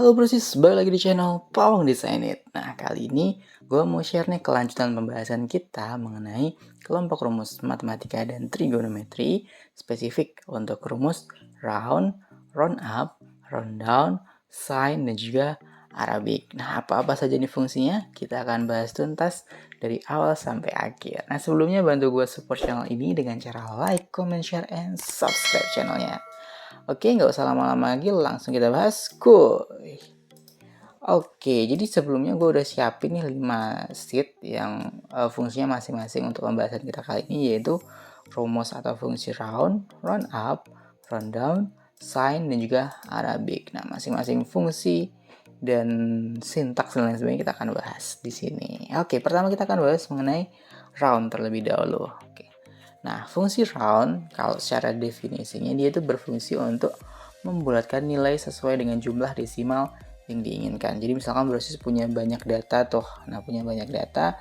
Halo brosis, balik lagi di channel Pawang Design It. Nah, kali ini gue mau share nih kelanjutan pembahasan kita mengenai kelompok rumus matematika dan trigonometri spesifik untuk rumus round, round up, round down, sine, dan juga Arabic. Nah, apa-apa saja nih fungsinya? Kita akan bahas tuntas dari awal sampai akhir. Nah, sebelumnya bantu gue support channel ini dengan cara like, comment, share, and subscribe channelnya. Oke, nggak usah lama-lama lagi, langsung kita bahas. Kuy. Oke, jadi sebelumnya gue udah siapin nih 5 sheet yang fungsinya masing-masing untuk pembahasan kita kali ini, yaitu rumus atau fungsi round, round up, round down, sine, dan juga Arabic. Nah, masing-masing fungsi dan sintaks dan lain sebagainya kita akan bahas di sini. Oke, pertama kita akan bahas mengenai round terlebih dahulu. Oke. Nah, fungsi round, kalau secara definisinya, dia itu berfungsi untuk membulatkan nilai sesuai dengan jumlah desimal yang diinginkan. Jadi misalkan brosis punya banyak data tuh, nah punya banyak data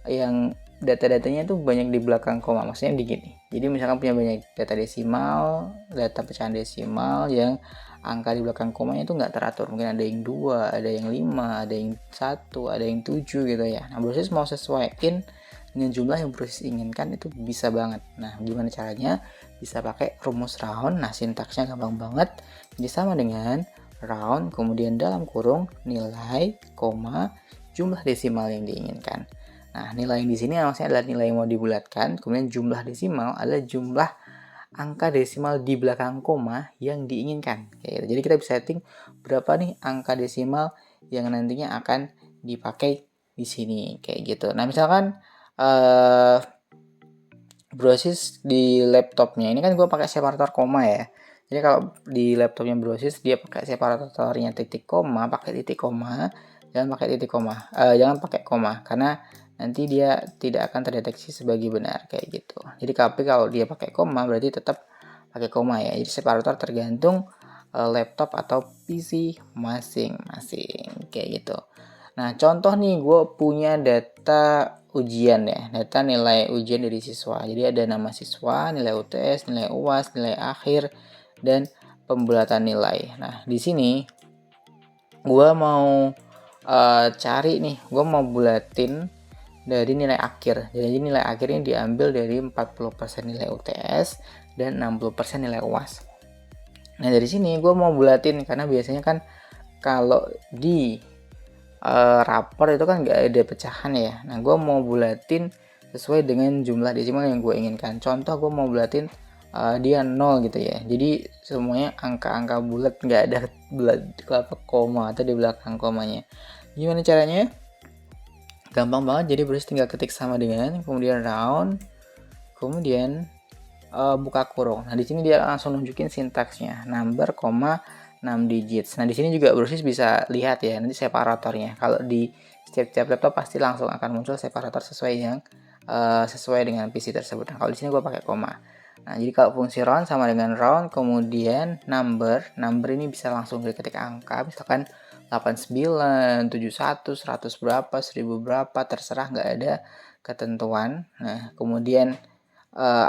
yang data-datanya tuh banyak di belakang koma, maksudnya di gini. Jadi misalkan punya banyak data desimal, data pecahan desimal yang angka di belakang komanya itu nggak teratur. Mungkin ada yang 2, ada yang 5, ada yang 1, ada yang 7 gitu ya. Nah, brosis mau sesuaiin dengan jumlah yang brosis inginkan itu bisa banget. Nah, gimana caranya? Bisa pakai rumus round. Nah, sintaksnya gampang banget. Jadi sama dengan round, kemudian dalam kurung nilai, koma, jumlah desimal yang diinginkan. Nah, nilai yang di sini maksudnya adalah nilai yang mau dibulatkan, kemudian jumlah desimal adalah jumlah angka desimal di belakang koma yang diinginkan. Kayak gitu. Jadi kita bisa setting berapa nih angka desimal yang nantinya akan dipakai di sini, kayak gitu. Nah, misalkan brosis di laptopnya ini kan gue pakai separator koma ya. Jadi kalau di laptopnya brosis dia pakai separatornya titik koma, pakai titik koma, jangan pakai titik koma, jangan pakai koma karena nanti dia tidak akan terdeteksi sebagai benar kayak gitu. Jadi kalau dia pakai koma berarti tetap pakai koma ya. Jadi separator tergantung laptop atau PC masing-masing kayak gitu. Nah, contoh nih gue punya data ujian ya, data nilai ujian dari siswa. Jadi ada nama siswa, nilai UTS, nilai UAS, nilai akhir, dan pembulatan nilai. Nah, di sini gue mau cari nih, gue mau bulatin dari nilai akhir. Jadi nilai akhir ini diambil dari 40% nilai UTS dan 60% nilai UAS. Nah, dari sini gue mau bulatin karena biasanya kan kalau di rapor itu kan nggak ada pecahan ya. Nah, gue mau bulatin sesuai dengan jumlah desimal yang gue inginkan. Contoh gue mau bulatin dia 0 gitu ya. Jadi semuanya angka-angka bulat, nggak ada bulat koma atau di belakang komanya. Gimana caranya? Gampang banget. Jadi brosis tinggal ketik sama dengan, kemudian round, kemudian buka kurung. Nah, di sini dia langsung nunjukin sintaksnya, number, 6 digits. Nah, di sini juga brosis bisa lihat ya nanti separatornya. Kalau di setiap laptop pasti langsung akan muncul separator sesuai dengan PC tersebut. Nah, kalau di sini gue pakai koma. Nah, jadi kalau fungsi round sama dengan round, kemudian number ini bisa langsung diketik angka, misalkan 89, 71, 100 berapa, 1000 berapa, terserah, nggak ada ketentuan. Nah, kemudian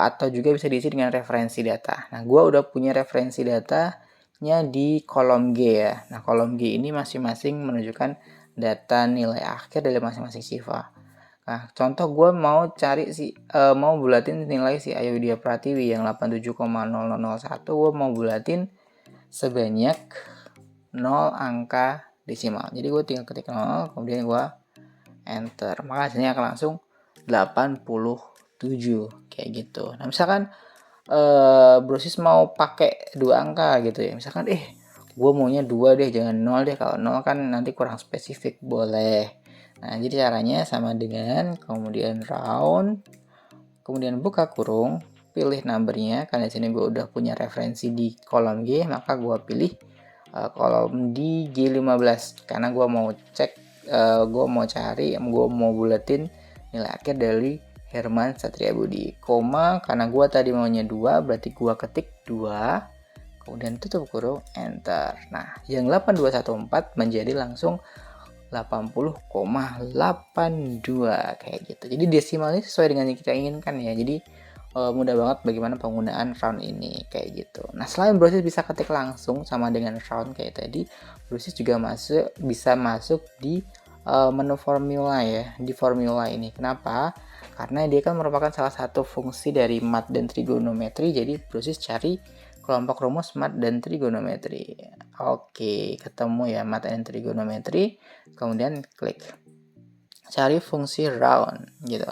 atau juga bisa diisi dengan referensi data. Nah, gue udah punya referensi datanya di kolom G ya. Nah, kolom G ini masing-masing menunjukkan data nilai akhir dari masing-masing siswa. Nah, contoh gue mau cari mau bulatin nilai si Ayudhya Pratiwi yang 87,0001, gue mau bulatin sebanyak 0 angka desimal. Jadi gue tinggal ketik 0, kemudian gue enter. Maka hasilnya akan langsung 87 kayak gitu. Nah, misalkan brosis mau pakai 2 angka gitu ya. Misalkan gue maunya 2 deh, jangan 0 deh. Kalau 0 kan nanti kurang spesifik, boleh. Nah, jadi caranya sama dengan kemudian round, kemudian buka kurung, pilih numbernya. Karena di sini gue udah punya referensi di kolom G, maka gue pilih kolom di G15 karena gue mau cek, gue mau buletin nilai akhir dari Herman Satria Budi, koma, karena gue tadi maunya 2, berarti gue ketik 2, kemudian tutup kurung, enter. Nah, yang 8214 menjadi langsung 80,82 kayak gitu. Jadi desimalnya sesuai dengan yang kita inginkan ya. Jadi mudah banget bagaimana penggunaan round ini kayak gitu. Nah, selain Brosys bisa ketik langsung sama dengan round kayak tadi, Brosys juga bisa masuk di menu formula ya, di formula ini. Kenapa? Karena dia kan merupakan salah satu fungsi dari mat dan trigonometri, jadi Brosys cari kelompok rumus mat dan trigonometri. Oke, ketemu ya mat dan trigonometri, kemudian klik cari fungsi round gitu.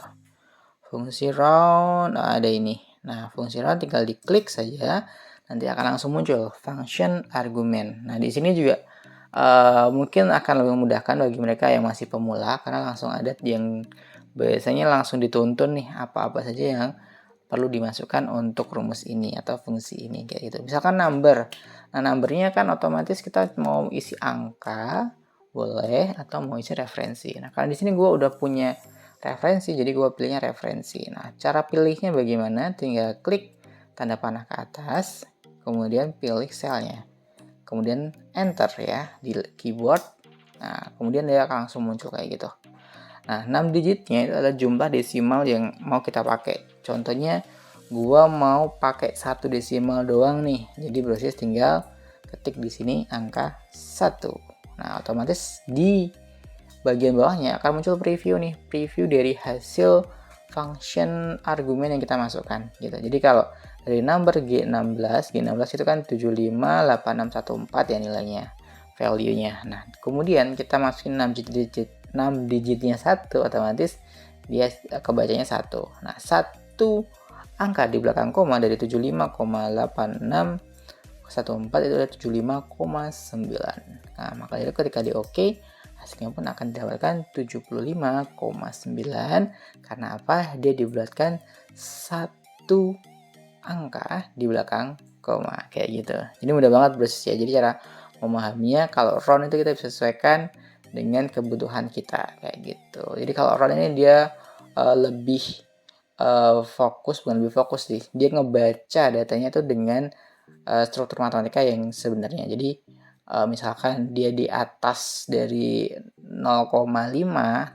Fungsi round ada ini. Nah, fungsi round tinggal diklik saja, nanti akan langsung muncul function argument. Nah, di sini juga mungkin akan lebih memudahkan bagi mereka yang masih pemula, karena langsung ada yang biasanya langsung dituntun nih apa-apa saja yang perlu dimasukkan untuk rumus ini atau fungsi ini kayak gitu. Misalkan number. Nah, numbernya kan otomatis kita mau isi angka boleh atau mau isi referensi. Nah, karena di sini gue udah punya referensi, jadi gue pilihnya referensi. Nah, cara pilihnya bagaimana? Tinggal klik tanda panah ke atas, kemudian pilih selnya, kemudian enter ya di keyboard. Nah, kemudian dia akan langsung muncul kayak gitu. Nah, 6 digitnya itu adalah jumlah desimal yang mau kita pakai. Contohnya, gua mau pakai 1 desimal doang nih. Jadi Brosys tinggal ketik di sini angka 1. Nah, otomatis di bagian bawahnya akan muncul preview nih, preview dari hasil function argumen yang kita masukkan gitu. Jadi kalau dari number G16 itu kan 758614 ya nilainya, value-nya. Nah, kemudian kita masukin 6 digitnya 1, otomatis dia kebacanya 1. Nah, 1 angka di belakang koma dari 75,8614 itu ada 75,9. Nah, maka itu ketika di OK, hasilnya pun akan didapatkan 75,9. Karena apa? Dia dibulatkan 1 angka di belakang koma kayak gitu. Jadi mudah banget Brosys ya. Jadi cara memahaminya, kalau round itu kita bisa sesuaikan dengan kebutuhan kita kayak gitu. Jadi kalau round ini dia lebih fokus, bukan lebih fokus sih, dia ngebaca datanya tuh dengan struktur matematika yang sebenarnya. Jadi misalkan dia di atas dari 0,50,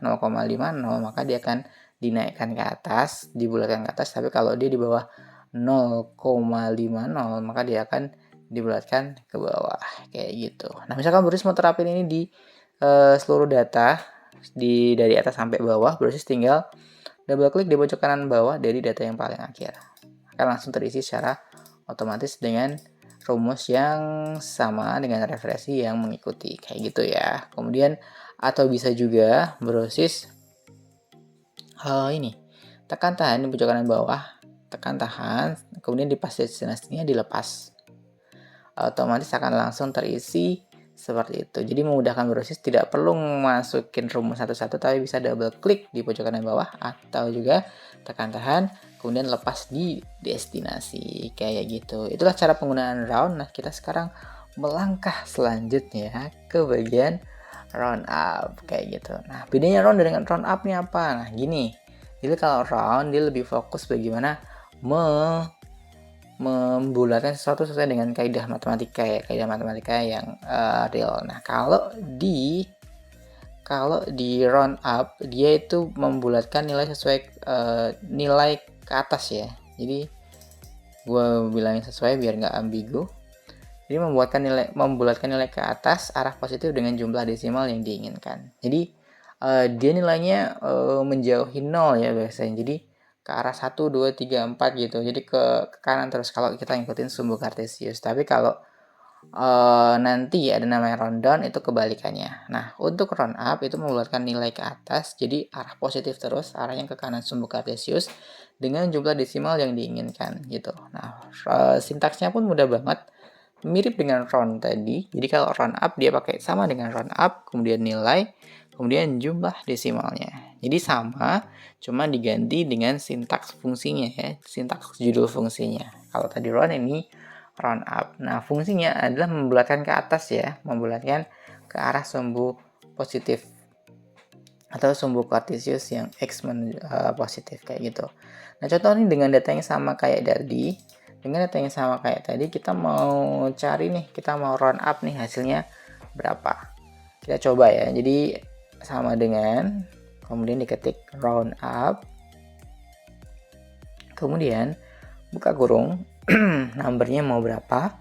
maka dia akan dinaikkan ke atas, dibulatkan ke atas. Tapi kalau dia di bawah 0,50, maka dia akan dibulatkan ke bawah kayak gitu. Nah, misalkan Brosys mau terapin ini di seluruh data dari atas sampai bawah, Brosys tinggal double klik di pojok kanan bawah dari data yang paling akhir. Akan langsung terisi secara otomatis dengan rumus yang sama dengan referensi yang mengikuti kayak gitu ya. Kemudian atau bisa juga Brosys ini tekan tahan di pojok kanan bawah, tekan tahan, kemudian di pas destinasinya dilepas, otomatis akan langsung terisi seperti itu. Jadi memudahkan Brosys, tidak perlu masukin rumus satu-satu, tapi bisa double klik di pojok kanan bawah atau juga tekan tahan kemudian lepas di destinasi kayak gitu. Itulah cara penggunaan round. Nah, kita sekarang melangkah selanjutnya ke bagian round up kayak gitu. Nah, bedanya round dengan round up nih apa? Nah, gini. Jadi kalau round dia lebih fokus bagaimana membulatkan sesuatu sesuai dengan kaidah matematika ya, kaidah matematika yang real. Nah, kalau di round up dia itu membulatkan nilai sesuai nilai ke atas ya. Jadi gue bilangin sesuai biar nggak ambigu. Jadi membulatkan nilai ke atas arah positif dengan jumlah desimal yang diinginkan. Jadi dia nilainya menjauhi 0 ya biasanya. Jadi ke arah 1, 2, 3, 4 gitu. Jadi ke kanan terus kalau kita ngikutin sumbu kartesius. Tapi kalau nanti ada namanya round down, itu kebalikannya. Nah, untuk round up itu membulatkan nilai ke atas, jadi arah positif terus, arahnya ke kanan sumbu kartesius dengan jumlah desimal yang diinginkan gitu. Nah, sintaksnya pun mudah banget, mirip dengan round tadi. Jadi kalau round up dia pakai sama dengan round up, kemudian nilai, kemudian jumlah desimalnya. Jadi sama, cuma diganti dengan sintaks fungsinya ya, sintaks judul fungsinya. Kalau tadi round, ini round up. Nah, fungsinya adalah membulatkan ke atas ya, membulatkan ke arah sumbu positif atau sumbu kartesius yang x positif kayak gitu. Nah, contoh ini dengan datanya sama kayak tadi, kita mau cari nih, kita mau round up nih hasilnya berapa. Kita coba ya. Jadi sama dengan kemudian diketik round up, Kemudian buka kurung, numbernya mau berapa.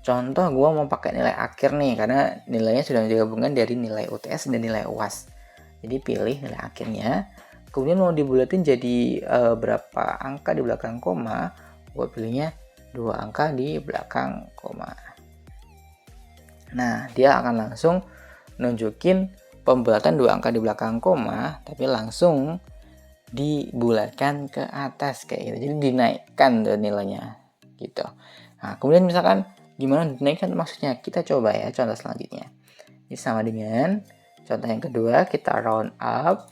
Contoh gue mau pakai nilai akhir nih, karena nilainya sudah digabungkan dari nilai UTS dan nilai UAS. Jadi pilih nilai akhirnya, kemudian mau dibulatin jadi berapa angka di belakang koma, gue pilihnya 2 angka di belakang koma. Nah, dia akan langsung nunjukin pembulatan 2 angka di belakang koma, tapi langsung dibulatkan ke atas kayak gitu. Jadi dinaikkan tuh nilainya gitu. Nah, kemudian misalkan gimana dinaikkan, maksudnya kita coba ya contoh selanjutnya. Ini sama dengan contoh yang kedua, kita round up,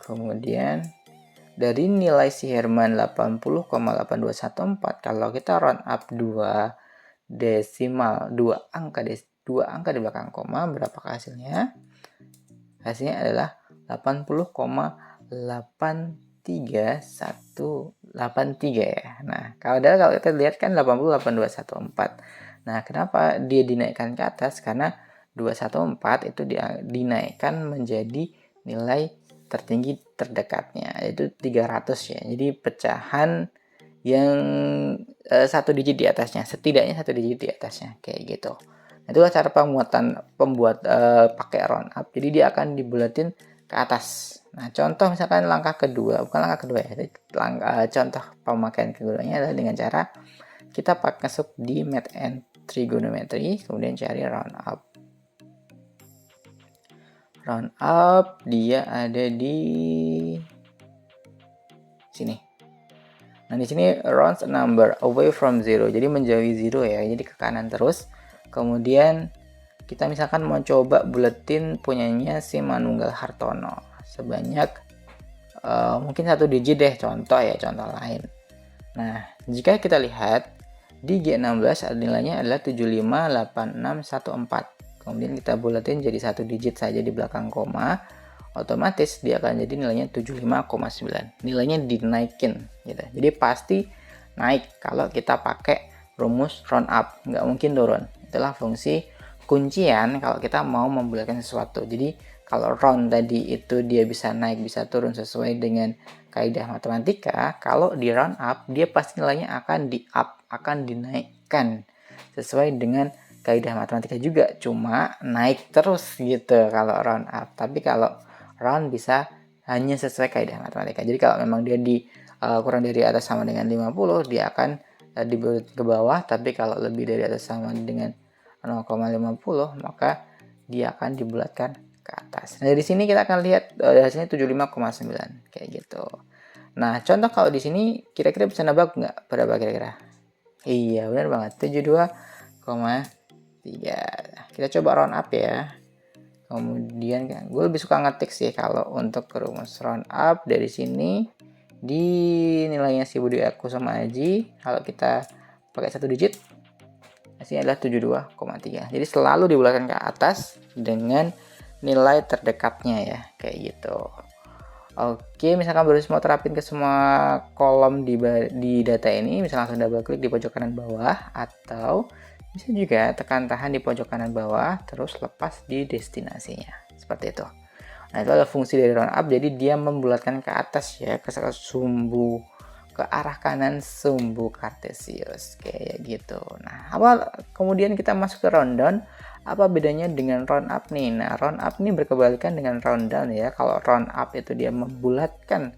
kemudian dari nilai si Herman 80,8214, kalau kita round up 2 desimal 2 angka di belakang koma, berapa hasilnya? Hasilnya adalah 80,83183 ya. Nah, kalau kita lihat kan 80,8214. Nah, kenapa dia dinaikkan ke atas? Karena 214 itu dinaikkan menjadi nilai tertinggi terdekatnya, yaitu 300 ya. Jadi pecahan yang satu digit di atasnya, setidaknya satu digit di atasnya, kayak gitu. Itulah cara pembuat pakai round up. Jadi dia akan dibulatin ke atas. Nah, contoh misalkan langkah kedua, bukan langkah kedua ya. Contoh pemakaian keduanya adalah dengan cara kita masuk di Math and Trigonometry, kemudian cari round up. Round up dia ada di sini. Nah, di sini rounds a number away from zero. Jadi menjauhi zero ya. Jadi ke kanan terus. Kemudian kita misalkan mau coba buletin punyanya si Manunggal Hartono sebanyak mungkin 1 digit deh, contoh lain. Nah, jika kita lihat di G16 nilainya adalah 758614. Kemudian kita buletin jadi 1 digit saja di belakang koma, otomatis dia akan jadi nilainya 75,9. Nilainya dinaikin gitu. Jadi pasti naik kalau kita pakai rumus round up, nggak mungkin turun. Itulah fungsi kuncian kalau kita mau membulatkan sesuatu. Jadi kalau round tadi itu dia bisa naik bisa turun sesuai dengan kaidah matematika, kalau di round up dia pasti nilainya akan di up, akan dinaikkan sesuai dengan kaidah matematika juga, cuma naik terus gitu kalau round up. Tapi kalau round bisa hanya sesuai kaidah matematika. Jadi kalau memang dia di kurang dari atas sama dengan 50, dia akan dibulat ke bawah, tapi kalau lebih dari atas sama dengan 0,50 maka dia akan dibulatkan ke atas. Nah, dari sini kita akan lihat hasilnya 75,9 kayak gitu. Nah, contoh kalau di sini kira-kira bisa nebak nggak berapa kira-kira? Iya, benar banget, 72,3. Kita coba round up ya. Kemudian gue lebih suka ngetik sih kalau untuk rumus round up. Dari sini di nilainya si Budi aku sama Aji, kalau kita pakai 1 digit hasilnya adalah 72,3. Jadi selalu dibulatkan ke atas dengan nilai terdekatnya ya, kayak gitu. Oke, misalkan baru mau terapin ke semua kolom di data ini, bisa langsung double klik di pojok kanan bawah, atau bisa juga tekan tahan di pojok kanan bawah terus lepas di destinasinya, seperti itu. Nah, itu adalah fungsi dari round up. Jadi dia membulatkan ke atas ya, ke sumbu, ke arah kanan sumbu kartesius kayak gitu. Nah, kemudian kita masuk ke round down. Apa bedanya dengan round up nih? Nah, round up ini berkebalikan dengan round down ya. Kalau round up itu dia membulatkan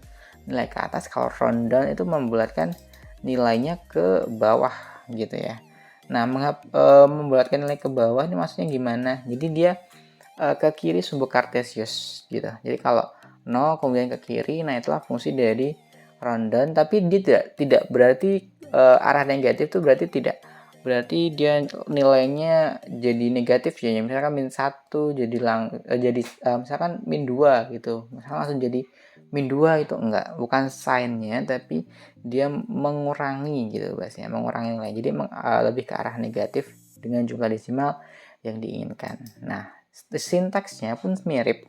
nilai ke atas, kalau round down itu membulatkan nilainya ke bawah gitu ya. Nah, membulatkan nilai ke bawah ini maksudnya gimana? Jadi dia ke kiri sumbu kartesius gitu. Jadi kalau 0 kemudian ke kiri, nah itulah fungsi dari round down. Tapi dia tidak berarti arah negatif itu berarti dia nilainya jadi negatif ya. Misalkan min 1 jadi misalkan min 2 gitu. Misalkan langsung jadi min 2 itu enggak, bukan sign-nya, tapi dia mengurangi gitu bahasanya, mengurangi nilai. Jadi lebih ke arah negatif dengan jumlah desimal yang diinginkan. Nah, sintaksnya pun mirip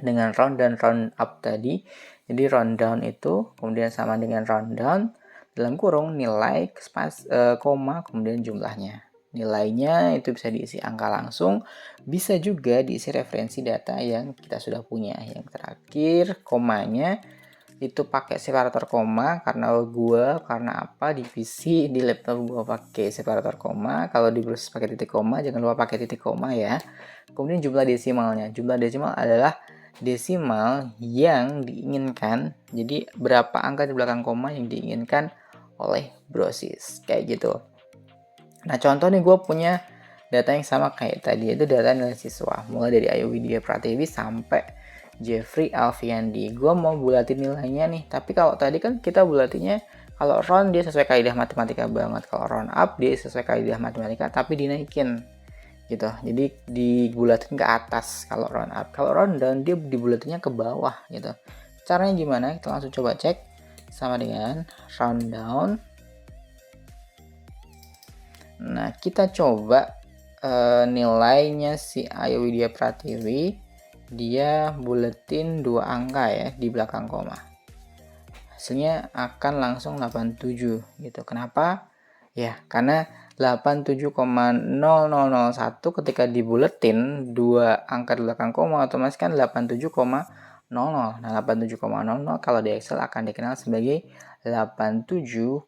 dengan round dan round up tadi. Jadi round down itu kemudian sama dengan round down dalam kurung nilai koma kemudian jumlahnya nilainya itu bisa diisi angka langsung, bisa juga diisi referensi data yang kita sudah punya. Yang terakhir, komanya itu pakai separator koma karena apa di PC di laptop gua pakai separator koma. Kalau di browser pakai titik koma, jangan lupa pakai titik koma ya. Kemudian jumlah desimalnya. Jumlah desimal adalah desimal yang diinginkan. Jadi berapa angka di belakang koma yang diinginkan oleh browser kayak gitu. Nah, contoh nih gue punya data yang sama kayak tadi, itu data nilai siswa mulai dari Ayu Widya Pratiwi sampai Jeffrey Alfiandi. Gue mau bulatin nilainya nih, tapi kalau tadi kan kita bulatinnya kalau round dia sesuai kaidah matematika banget, kalau round up dia sesuai kaidah matematika tapi dinaikin gitu, jadi dibulatin ke atas kalau round up. Kalau round down dia dibulatinnya ke bawah gitu. Caranya gimana? Kita langsung coba cek. Sama dengan round down. Nah, kita coba nilainya si Ayu Widya Pratiwi, dia buletin 2 angka ya di belakang koma. Hasilnya akan langsung 87 gitu. Kenapa? Ya, karena 87,0001 ketika dibuletin 2 angka di belakang koma otomatis kan 87,00. Nah, 87,00 kalau di Excel akan dikenal sebagai 87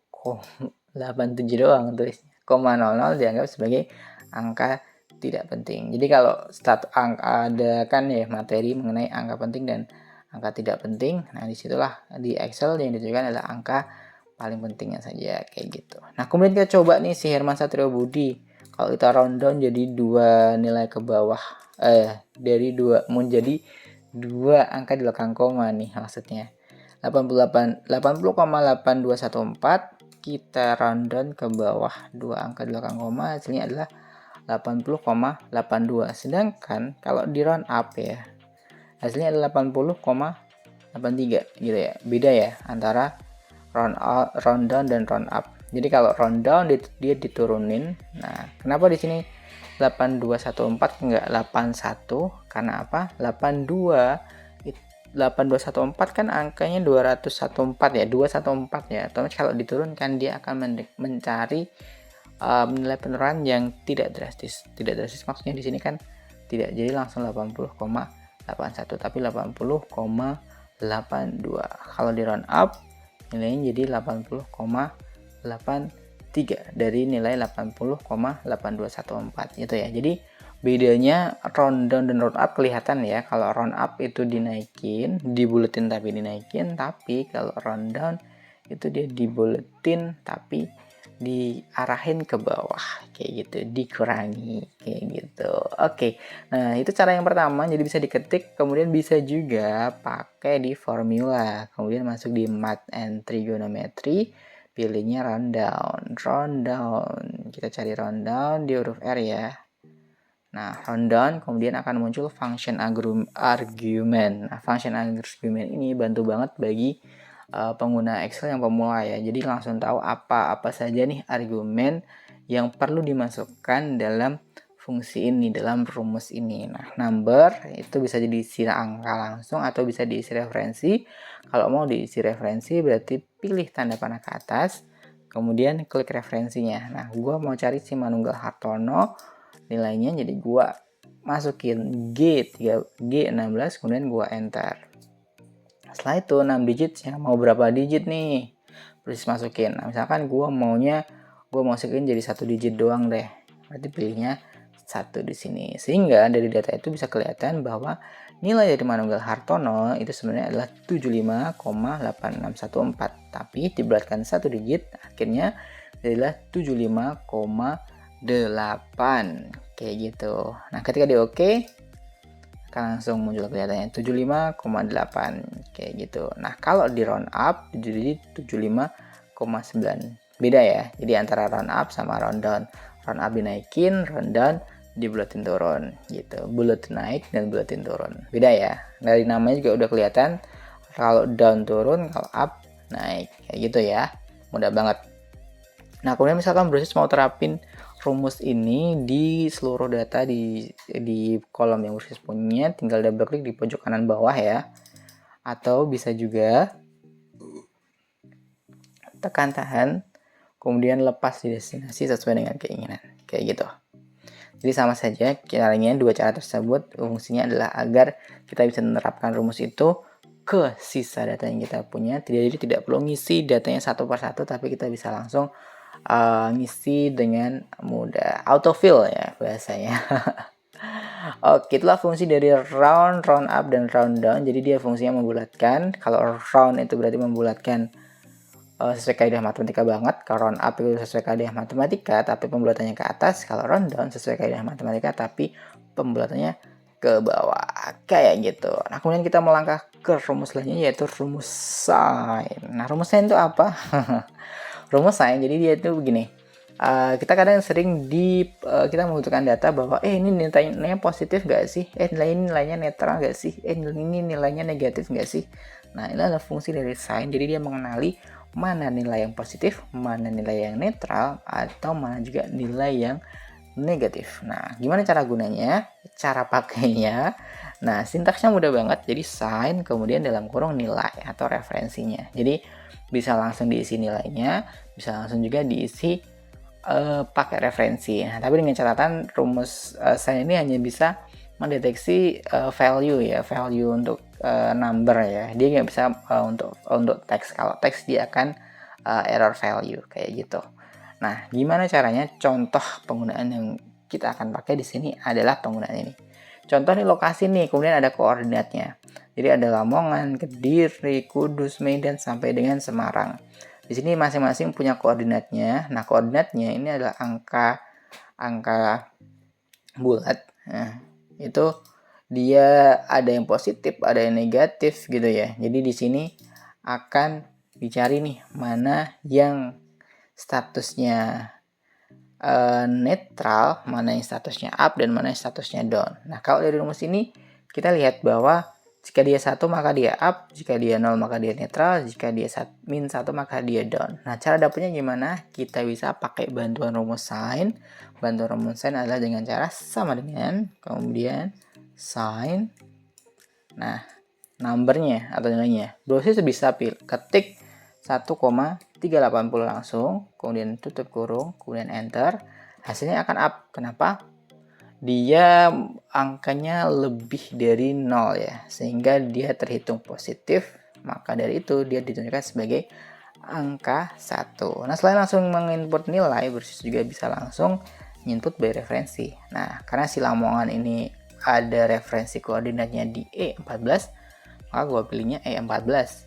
doang tulis. 00 dianggap sebagai angka tidak penting. Jadi kalau ada kan ya materi mengenai angka penting dan angka tidak penting. Nah, disitulah di Excel yang ditujukan adalah angka paling pentingnya saja kayak gitu. Nah, kemudian kita coba nih si Herman Satrio Budi. Kalau kita round down jadi 2 nilai ke bawah, dari 2 menjadi 2 angka di belakang koma nih maksudnya. 80,8214 kita round down ke bawah 2 angka di belakang koma, hasilnya adalah 80,82. Sedangkan kalau di round up ya, hasilnya adalah 80,83 gitu ya. Beda ya antara round down dan round up. Jadi kalau round down dia diturunin. Nah, kenapa di sini 8214 enggak 81? Karena apa? 8214 kan angkanya 214 ya, 214 ya. Otomatis kalau diturunkan dia akan mencari nilai penurunan yang tidak drastis. Tidak drastis maksudnya di sini kan tidak jadi langsung 80,81 tapi 80,82. Kalau di round up nilainya jadi 80,83 dari nilai 80,8214 itu ya. Jadi bedanya round down dan round up kelihatan ya. Kalau round up itu dinaikin, dibuletin tapi dinaikin, tapi kalau round down itu dia dibuletin tapi diarahin ke bawah kayak gitu, dikurangi kayak gitu. Oke. Nah, itu cara yang pertama, jadi bisa diketik, kemudian bisa juga pakai di formula. Kemudian masuk di Math and Trigonometry, pilihnya round down. Round down. Kita cari round down di huruf R ya. Nah, round down kemudian akan muncul function argument. Nah, function argument ini bantu banget bagi pengguna Excel yang pemula ya. Jadi langsung tahu apa saja nih argumen yang perlu dimasukkan dalam fungsi ini, dalam rumus ini. Nah, number itu bisa diisi angka langsung atau bisa diisi referensi. Kalau mau diisi referensi berarti pilih tanda panah ke atas, kemudian klik referensinya. Nah, gua mau cari Simanunggal Hartono nilainya, jadi gua masukin G16 kemudian gua enter. Setelah itu 6 digit ya, mau berapa digit nih terus masukin. Nah, misalkan gua masukin jadi 1 digit doang deh, berarti pilihnya 1 di sini. Sehingga dari data itu bisa kelihatan bahwa nilai dari Manunggal Hartono itu sebenarnya adalah 75,8614, tapi dibulatkan 1 digit akhirnya adalah 75,8 kayak gitu. Nah, ketika di OK akan langsung muncul kelihatannya 75,8 kayak gitu. Nah, kalau di round up jadi 75,9. Beda ya. Jadi antara round up sama round down. Round up dinaikin, round down dibulatin turun gitu. Bulatin naik dan bulatin turun. Beda ya. Dari namanya juga udah kelihatan kalau down turun, kalau up naik kayak gitu ya. Mudah banget. Nah, kemudian misalkan Brosys mau terapin rumus ini di seluruh data di kolom yang Brosys punya, tinggal double klik di pojok kanan bawah ya. Atau bisa juga tekan tahan, kemudian lepas di destinasi sesuai dengan keinginan. kayak gitu. Jadi sama saja caranya, dua cara tersebut fungsinya adalah agar kita bisa menerapkan rumus itu ke sisa data yang kita punya. Jadi tidak perlu ngisi datanya satu per satu, tapi kita bisa langsung ngisi dengan mudah, autofill ya bahasanya. Oke, itulah fungsi dari round, round up, dan round down. Jadi dia fungsinya membulatkan. Kalau round itu berarti membulatkan sesuai kaidah matematika banget. Kalau round up itu sesuai kaidah matematika tapi pembulatannya ke atas. Kalau round down sesuai kaidah matematika tapi pembulatannya ke bawah, kayak gitu. Nah, kemudian kita melangkah ke rumus lainnya, yaitu rumus sine. Nah, rumus sine itu apa? Rumus sine, jadi dia itu begini. Kita kadang sering kita membutuhkan data bahwa ini nilainya positif nggak sih? Nilainya netral nggak sih? Ini nilainya negatif nggak sih? Nah, ini adalah fungsi dari sine. Jadi dia mengenali mana nilai yang positif, mana nilai yang netral, atau mana juga nilai yang negatif. Nah, gimana cara gunanya? Cara pakainya? Nah, sintaksnya mudah banget. Jadi sine kemudian dalam kurung nilai atau referensinya. Jadi bisa langsung diisi nilainya, bisa langsung juga diisi pakai referensi. Nah, tapi dengan catatan rumus sine ini hanya bisa mendeteksi value ya, value untuk number ya. Dia nggak bisa untuk teks. Kalau teks dia akan error value kayak gitu. Nah, gimana caranya? Contoh penggunaan yang kita akan pakai di sini adalah penggunaan ini. Contoh nih lokasi nih, kemudian ada koordinatnya. Jadi ada Lamongan, Kediri, Kudus, Medan sampai dengan Semarang. Di sini masing-masing punya koordinatnya. Nah, koordinatnya ini adalah angka bulat. Nah, itu dia ada yang positif, ada yang negatif gitu ya. Jadi di sini akan dicari nih mana yang statusnya netral, mana yang statusnya up, dan mana yang statusnya down. Nah, kalau dari rumus ini kita lihat bahwa jika dia 1 maka dia up, jika dia 0 maka dia netral, jika dia min 1 maka dia down. Nah, cara dapetnya gimana? Kita bisa pakai bantuan rumus sine. Bantuan rumus sine adalah dengan cara sama dengan kemudian sine. Nah, numbernya atau nilainya. Proses bisa ketik 1,380 langsung, kemudian tutup kurung, kemudian enter. Hasilnya akan up. Kenapa? Dia angkanya lebih dari 0 ya, sehingga dia terhitung positif, maka dari itu dia ditunjukkan sebagai angka 1. Nah, selain langsung menginput nilai, Brosys juga bisa langsung input by referensi. Nah, karena si Lamongan ini ada referensi koordinatnya di E14, maka gue pilihnya E14.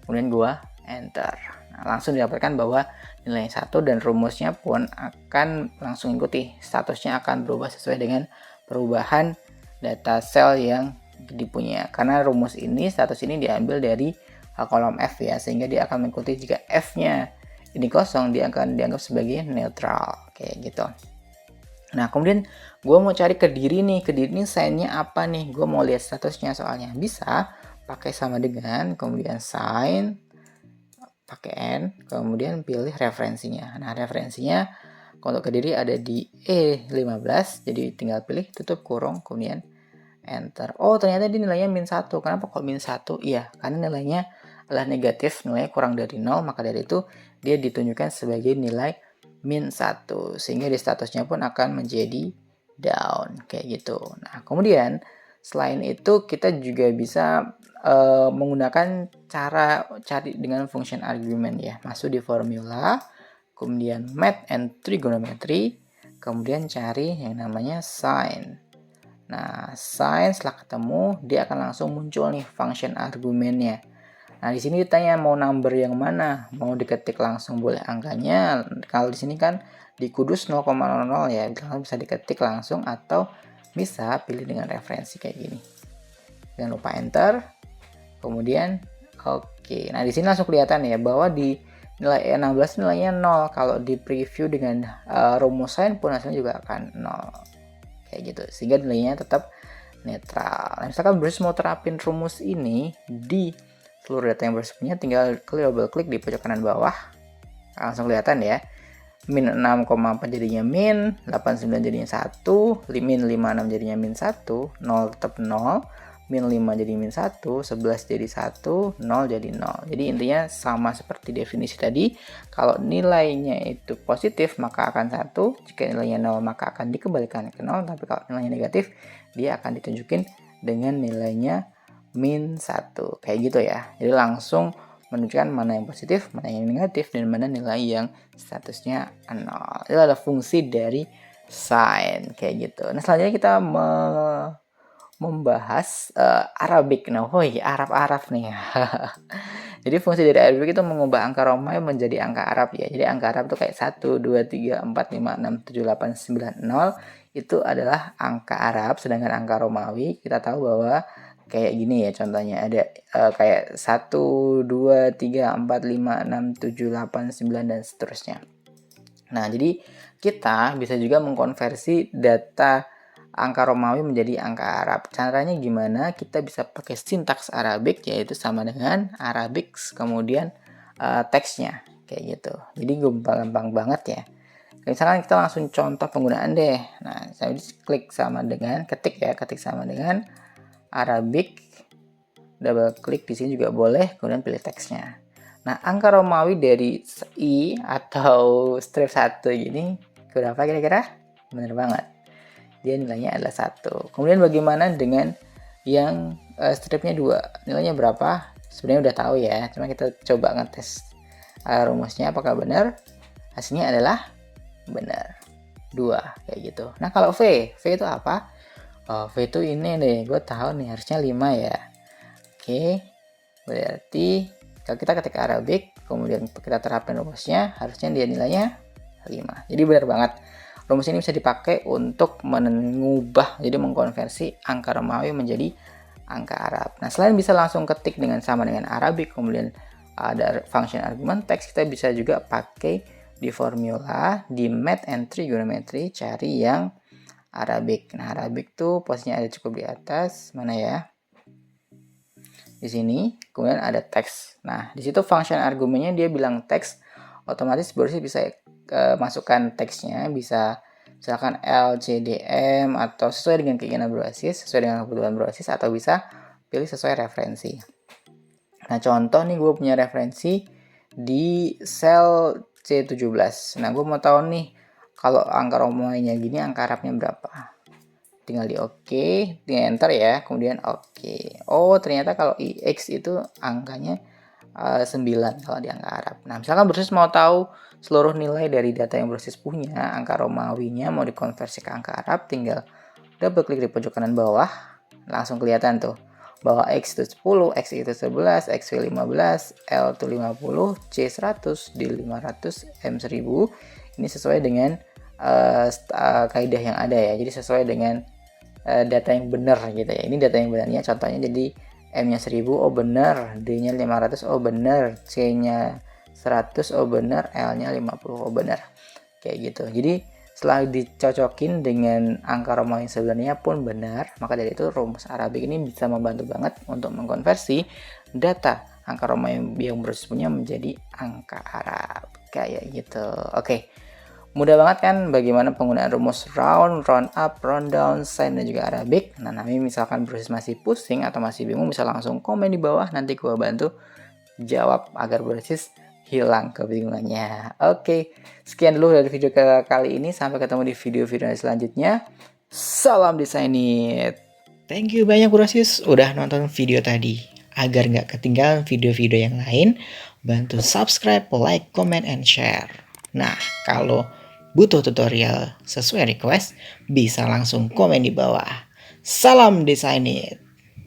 Kemudian gue enter. Nah, langsung didapatkan bahwa nilainya 1 dan rumusnya pun akan langsung ikuti. Statusnya akan berubah sesuai dengan perubahan data sel yang dipunya. Karena rumus ini, status ini diambil dari kolom F ya, sehingga dia akan mengikuti jika F-nya ini kosong, dia akan dianggap sebagai netral kayak gitu. Nah, kemudian gue mau cari Kediri nih. Kediri ini sign-nya apa nih? Gue mau lihat statusnya soalnya. Bisa pakai sama dengan kemudian sign pakai N, kemudian pilih referensinya. Nah, referensinya untuk Kediri ada di E15, jadi tinggal pilih tutup kurung, kemudian enter. Oh, ternyata di nilainya min 1. Kenapa kok min 1? Iya, karena nilainya adalah negatif, nilainya kurang dari 0, maka dari itu dia ditunjukkan sebagai nilai min 1, sehingga di statusnya pun akan menjadi down, kayak gitu. Nah, kemudian selain itu kita juga bisa menggunakan cara cari dengan function argument ya. Masuk di formula, kemudian math and trigonometry, kemudian cari yang namanya sine. Nah, sine setelah ketemu, dia akan langsung muncul nih function argumennya. Nah, di sini ditanya mau number yang mana? Mau diketik langsung boleh angkanya. Kalau di sini kan di Kudus 0,00 ya, bisa diketik langsung atau bisa pilih dengan referensi kayak gini. Jangan lupa enter. Kemudian oke. Nah, di sini langsung kelihatan ya bahwa di nilai E16 nilainya 0. Kalau di preview dengan rumus sine pun hasilnya juga akan 0. Kayak gitu. Sehingga nilainya tetap netral. Nah, misalkan Brosys mau terapin rumus ini di seluruh data yang Brosys punya, tinggal double klik di pojok kanan bawah. Langsung kelihatan ya. Min 6,4 jadinya min, 89 jadinya 1, min 56 jadinya min 1, 0 tetap 0, min 5 jadi min 1, 11 jadi 1, 0 jadi 0. Jadi intinya sama seperti definisi tadi, kalau nilainya itu positif maka akan 1, jika nilainya 0 maka akan dikembalikan ke 0, tapi kalau nilainya negatif dia akan ditunjukin dengan nilainya min 1. Kayak gitu ya. Jadi langsung menunjukkan mana yang positif, mana yang negatif, dan mana nilai yang statusnya 0. Itu adalah fungsi dari sign, kayak gitu. Nah, selanjutnya kita membahas Arabic. Nah, Arab nih. Jadi fungsi dari Arabic itu mengubah angka Romawi menjadi angka Arab ya. Jadi angka Arab itu kayak 1, 2, 3, 4, 5, 6, 7, 8, 9, 0. Itu adalah angka Arab, sedangkan angka Romawi kita tahu bahwa kayak gini ya contohnya. Ada kayak 1, 2, 3, 4, 5, 6, 7, 8, 9, dan seterusnya. Nah, jadi kita bisa juga mengkonversi data angka Romawi menjadi angka Arab. Caranya gimana? Kita bisa pakai sintaks Arabic, yaitu sama dengan Arabic kemudian teksnya kayak gitu. Jadi gampang banget ya. Misalkan kita langsung contoh penggunaan deh. Nah, saya klik sama dengan ketik sama dengan Arabic, double klik di sini juga boleh, kemudian pilih teksnya. Nah, angka Romawi dari I atau strip 1 ini berapa kira-kira? Bener banget. Dia nilainya adalah 1. Kemudian bagaimana dengan yang stripnya 2? Nilainya berapa? Sebenarnya udah tahu ya, cuma kita coba ngetes rumusnya apakah benar. Hasilnya adalah benar. 2, kayak gitu. Nah, kalau V itu apa? Oh, V itu ini nih, gue tahu nih harusnya 5 ya. Oke, berarti kalau kita ketik Arabic, kemudian kita terapkan rumusnya, harusnya dia nilainya 5. Jadi benar banget. Rumus ini bisa dipakai untuk mengubah, jadi mengkonversi angka Romawi menjadi angka Arab. Nah, selain bisa langsung ketik dengan sama dengan Arabic, kemudian ada function argument text, kita bisa juga pakai di formula, di math and trigonometry, cari yang Arabic. Nah, Arabic tuh posisinya ada cukup di atas, mana ya? Di sini, kemudian ada teks. Nah, di situ function argumennya dia bilang teks, otomatis Brosis bisa masukkan teksnya, bisa misalkan LCDM atau sesuai dengan keinginan Brosis, sesuai dengan kebutuhan Brosis, atau bisa pilih sesuai referensi. Nah, contoh nih gue punya referensi di sel C17. Nah, gue mau tahu nih kalau angka Romawinya gini, angka Arabnya berapa. Tinggal di OK, tinggal enter ya, kemudian OK. Oh, ternyata kalau IX itu angkanya 9 kalau di angka Arab. Nah, misalkan Brosis mau tahu seluruh nilai dari data yang Brosis punya, angka Romawinya mau dikonversi ke angka Arab, tinggal double klik di pojok kanan bawah, langsung kelihatan tuh bahwa X itu 10, X itu 11, X itu 15, L itu 50, C 100, D 500, M 1000. Ini sesuai dengan kaidah yang ada ya. Jadi sesuai dengan data yang benar gitu ya. Ini data yang benarnya, contohnya jadi M-nya 1000, oh benar, D-nya 500, oh benar, C-nya 100, oh benar, L-nya 50, oh benar. Kayak gitu. Jadi setelah dicocokin dengan angka Romawi sebenarnya pun benar, maka dari itu rumus Arabic ini bisa membantu banget untuk mengkonversi data angka Romawi yang Brosis punya menjadi angka Arab. Kayak gitu. Oke. Mudah banget kan bagaimana penggunaan rumus round, round up, round down, sign, dan juga Arabic. Nah, misalkan Brosis masih pusing atau masih bingung, bisa langsung komen di bawah, nanti gue bantu jawab agar Brosis hilang kebingungannya. Oke, sekian dulu dari video kali ini. Sampai ketemu di video-video selanjutnya. Salam Desainit. Thank you banyak Brosis udah nonton video tadi. Agar nggak ketinggalan video-video yang lain, bantu subscribe, like, comment, and share. Nah, kalau butuh tutorial sesuai request, bisa langsung komen di bawah. Salam Desainit.